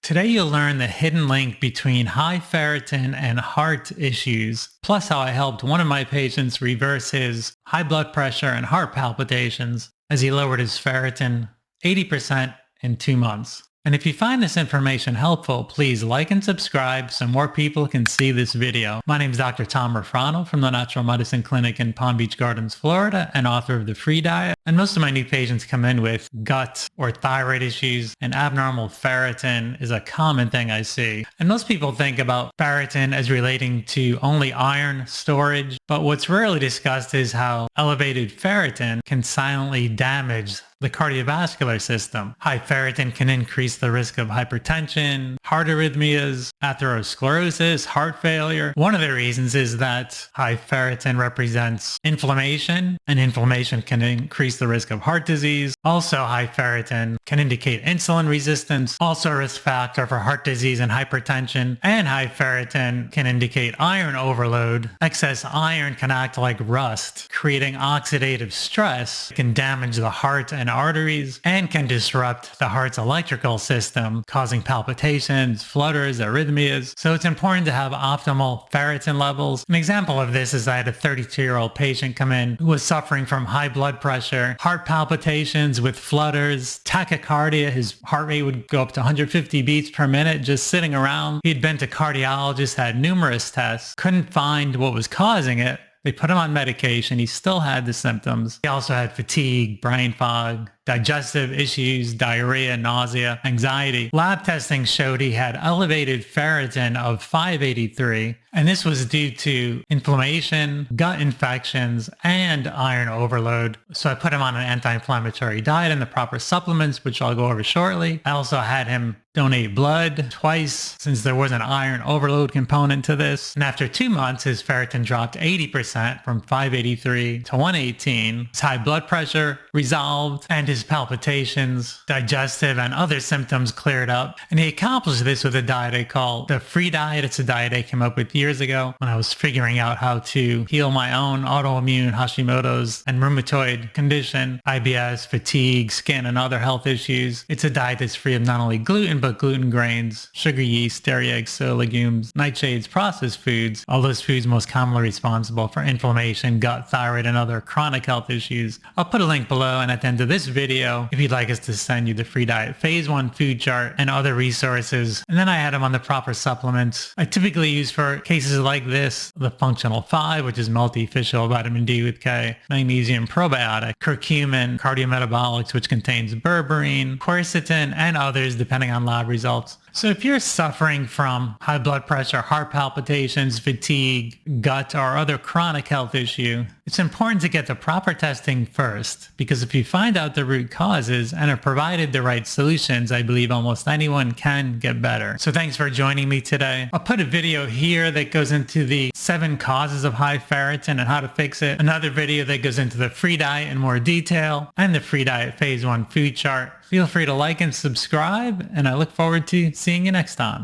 Today you'll learn the hidden link between high ferritin and heart issues, plus how I helped one of my patients reverse his high blood pressure and heart palpitations as he lowered his ferritin 80% in 2 months. And if you find this information helpful, please like and subscribe so more people can see this video. My name is Dr. Thomas Rofrano from the Natural Medicine Clinic in Palm Beach Gardens, Florida, and author of the FreeDiet. And most of my new patients come in with gut or thyroid issues, and abnormal ferritin is a common thing I see. And most people think about ferritin as relating to only iron storage, but what's rarely discussed is how elevated ferritin can silently damage the cardiovascular system. High ferritin can increase the risk of hypertension, heart arrhythmias, atherosclerosis, heart failure. One of the reasons is that high ferritin represents inflammation, and inflammation can increase the risk of heart disease. Also, high ferritin can indicate insulin resistance, also a risk factor for heart disease and hypertension. And high ferritin can indicate iron overload. Excess iron can act like rust, creating oxidative stress. It can damage the heart and arteries and can disrupt the heart's electrical system, causing palpitations, flutters, arrhythmias. So it's important to have optimal ferritin levels. An example of this is I had a 32-year-old patient come in who was suffering from high blood pressure, heart palpitations with flutters, tachycardia. His heart rate would go up to 150 beats per minute just sitting around. He'd been to cardiologists, had numerous tests, couldn't find what was causing it. They put him on medication. He still had the symptoms. He also had fatigue, brain fog, digestive issues, diarrhea, nausea, anxiety. Lab testing showed he had elevated ferritin of 583, and this was due to inflammation, gut infections, and iron overload. So I put him on an anti-inflammatory diet and the proper supplements, which I'll go over shortly. I also had him donate blood twice since there was an iron overload component to this. And after 2 months, his ferritin dropped 80% from 583 to 118. His high blood pressure resolved and his palpitations, digestive, and other symptoms cleared up. And he accomplished this with a diet I call the FreeDiet. It's a diet I came up with years ago when I was figuring out how to heal my own autoimmune Hashimoto's and rheumatoid condition, IBS, fatigue, skin, and other health issues. It's a diet that's free of not only gluten, but gluten grains, sugar, yeast, dairy, eggs, soy, legumes, nightshades, processed foods, all those foods most commonly responsible for inflammation, gut, thyroid, and other chronic health issues. I'll put a link below and at the end of this video if you'd like us to send you the FreeDiet Phase 1 food chart and other resources. And then I had them on the proper supplements. I typically use for cases like this, the Functional 5, which is multi-fish-oil vitamin D with K, magnesium probiotic, curcumin, cardiometabolics, which contains berberine, quercetin, and others depending on lab results. So if you're suffering from high blood pressure, heart palpitations, fatigue, gut, or other chronic health issue, it's important to get the proper testing first, because if you find out the root causes and are provided the right solutions, I believe almost anyone can get better. So thanks for joining me today. I'll put a video here that goes into the 7 causes of high ferritin and how to fix it. Another video that goes into the FreeDiet in more detail and the FreeDiet Phase 1 food chart. Feel free to like and subscribe, and I look forward to seeing you next time.